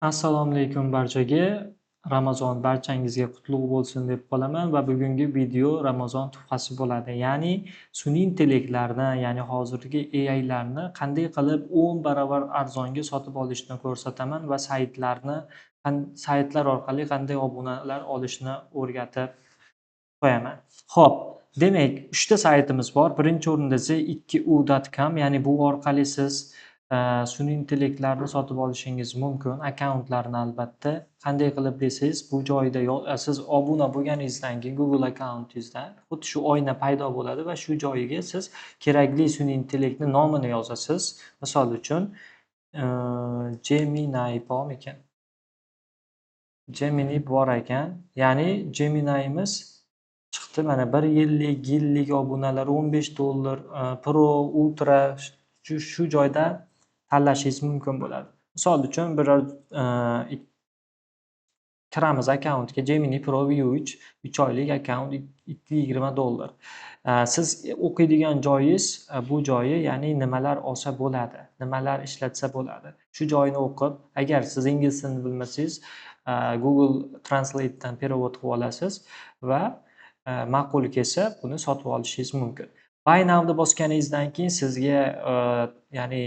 Assalomu alaykum barchaga. Ramazon barchangizga qutlug' bo'lsin deb qolaman va bugungi video Ramazon tuhfasi bo'ladi. Ya'ni sun'iy intellektlarni, ya'ni hozirgi AIlarni qanday qilib 10 barobar arzonga sotib olishni ko'rsataman va saytlar orqali qanday obunalar olishni o'rgatib qo'yaman. Xo'p, demak, 3 ta saytimiz bor. Birinchi o'rinda esa 2u.com, ya'ni bu orqali siz sun'iy intellektlarni sotib olishingiz mumkin. Akkauntlarni albatta. Qanday qilib desangiz, bu joyda siz obuna bo'lganingizdan keyin Google akkauntingizda xuddi shu oyna paydo bo'ladi va shu joyiga siz kerakli sun'iy intellektni nomini yozasiz. Misol uchun, Gemini bormikan? Gemini bor ekan. Ya'ni Gemini'miz chiqdi. Mana 1 yillik obunalar $15 Pro, Ultra shu joyda tanlashingiz mumkin bo'ladi. Misol uchun biror kiramiz akkauntga Gemini Pro V3 3 oylik akkaunt $220. Siz o'qiydigan joyingiz bu joyi, ya'ni nimalar olsa bo'ladi, nimalar ishlatsa bo'ladi. Shu joyini o'qib, agar siz ingliz tilini bilmasangiz, Google Translate dan перевод qilib olasiz va ma'qul kelsa buni sotib olishingiz mumkin. Buy now ni bosganingizdan keyin sizga ya'ni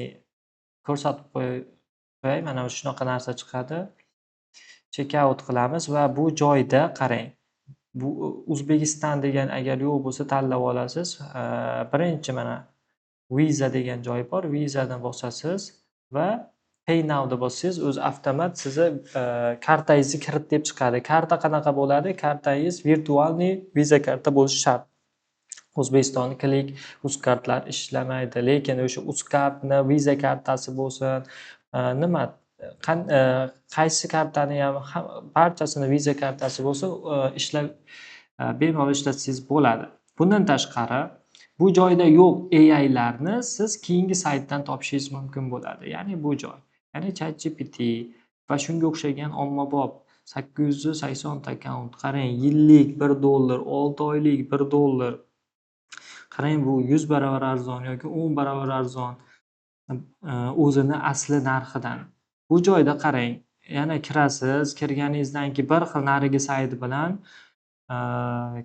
ko'rsatib qo'yay, mana shunaqa narsa chiqadi. Checkout qilamiz va bu joyda qarang. Bu O'zbekiston degan agar yo'q bo'lsa tanlab olasiz. Birinchi mana Visa degan joy bor. Visani bosasiz va Pay now ni bossangiz, o'zi avtomat sizni kartangizni kirit deb chiqadi. Karta qanaqa bo'ladi? Kartangiz virtualniy Visa karta bo'lishi shart. O'zbekistonning Click, Uzkartlar ishlamaydi, lekin o'sha Uzkartni Visa kartasi bo'lsin, nima qaysi kartani ham barchasini Visa kartasi bo'lsa, ishlab bemalol ishlatsangiz bo'ladi. Bundan tashqari, bu joyda yo'q AIlarni siz keyingi saytdan topishingiz mumkin bo'ladi. Ya'ni bu joy, ya'ni ChatGPT va shunga o'xshagan ommabop 880 ta akkaunt. Qarang, yillik $1, 6 oylik $1. Qarang, bu 100 barobar arzon yoki 10 barobar arzon o'zini asli narxidan. Bu joyda qarang, yana kirasiz, kirganingizdan keyin bir xil narigi sayt bilan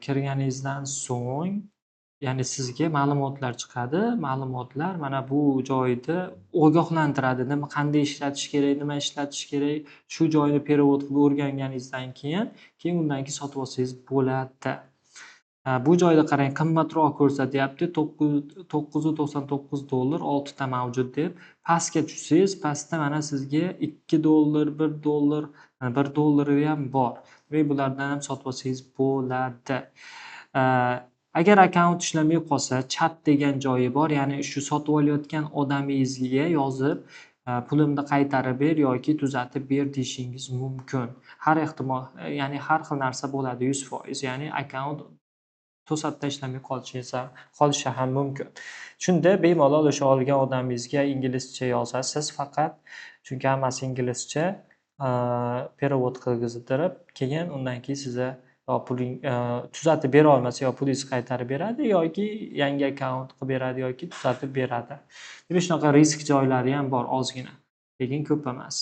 kirganingizdan so'ng, ya'ni sizga ma'lumotlar chiqadi. Ma'lumotlar mana bu joyda ogohlantiradi. Nima, qanday ishlatish kerak, nima ishlatish kerak. Shu joyni перевод qilib o'rganganingizdan keyin undan keyin sotib olsangiz bo'ladi. Bu joyda qarang, qimmatroq ko'rsatyapti. $999 6 ta mavjud deb. Pastga tushsangiz, pastda mana sizga $2, $1, $1 ham bor. Va bulardan ham sotib olsangiz bo'ladi. Agar akkaunt ishlamay qolsa, chat degan joyi bor. Ya'ni shu sotib olayotgan odamingizga yozib, pulimni qaytarib ber yoki tuzatib ber deyishingiz mumkin. Har ehtimol, ya'ni har xil narsa bo'ladi 100%. Ya'ni akkaunt to'satdan ishlamay qolishi ham mumkin. Shunda bemalol o'sha olgan odamingizga inglizcha yozasiz faqat, chunki hammasi inglizcha, перевод qilgizdirib, keyin undan keyin sizga puling tuzatib bera olmasa, yo pulingizni qaytarib beradi yoki yangi akkaunt qilib beradi yoki tuzatib beradi. Demak, shunaqa risk joylari ham bor ozgina, lekin ko'p emas.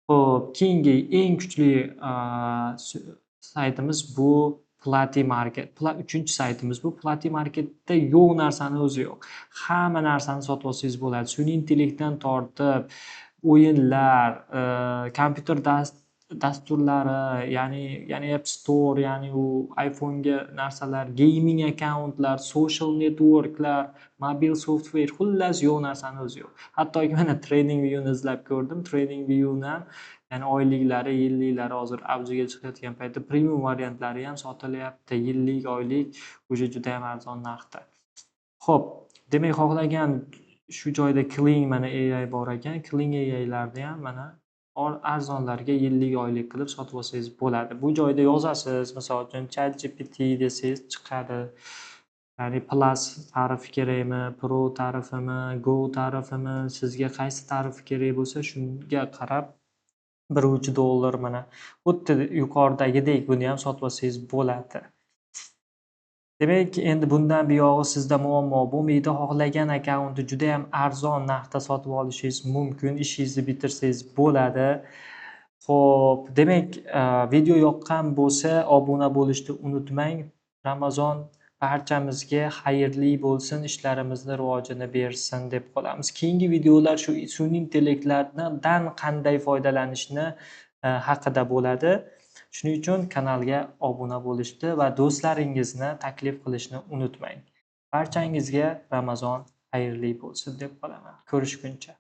Xo'p, keyingi eng kuchli saytimiz bu Plati Market. 3-chi saytimiz bu. Plati Marketda yo'q narsani o'zi yo'q. Hamma narsani sotib olsangiz bo'ladi. Sun'iy intellektdan tortib, o'yinlar, kompyuter dasturlari, ya'ni App Store, ya'ni u iPhone'ga narsalar, gaming akkauntlar, social networklar, mobil software, xullas yo'q narsani o'zi yo'q. Hattoki mana TradingView'ni izlab ko'rdim. TradingView'ni ham, ya'ni oyliklari, yilliklari hozir avjiga chiqayotgan paytda premium variantlari ham sotilyapti. Yillik, oylik o'sha juda ham arzon narxda. Xo'p, demak, xohlagan shu joyda Kling mana AI bor ekan. Kling AIlarni ham mana arzonlarga yillik, oylik qilib sotib olsangiz bo'ladi. Bu joyda yozasiz, misol uchun ChatGPT desangiz chiqadi. Ya'ni Plus tarifi kerakmi, Pro tarifimi, Go tarifimi, sizga qaysi tarif kerak bo'lsa, shunga qarab $1 mana xuddi yuqoridagidek buni ham sotib olsangiz bo'ladi. Demak, endi bundan buyog'i sizda muammo bo'lmaydi. Xohlagan akkauntni juda ham arzon narxda sotib olishingiz mumkin, ishingizni bitirsangiz bo'ladi. Xo'p, demak, video yoqqan bo'lsa, obuna bo'lishni unutmang. Ramazon barchamizga xayrli bo'lsin, ishlarimizni rivojini bersin deb qolamiz. Keyingi videolar shu sun'iy intellektlardan qanday foydalanishni haqida bo'ladi. Shuning uchun kanalga obuna bo'lishni va do'stlaringizni taklif qilishni unutmang. Barchangizga Ramazon xayrli bo'lsin deb qolaman. Ko'rishguncha.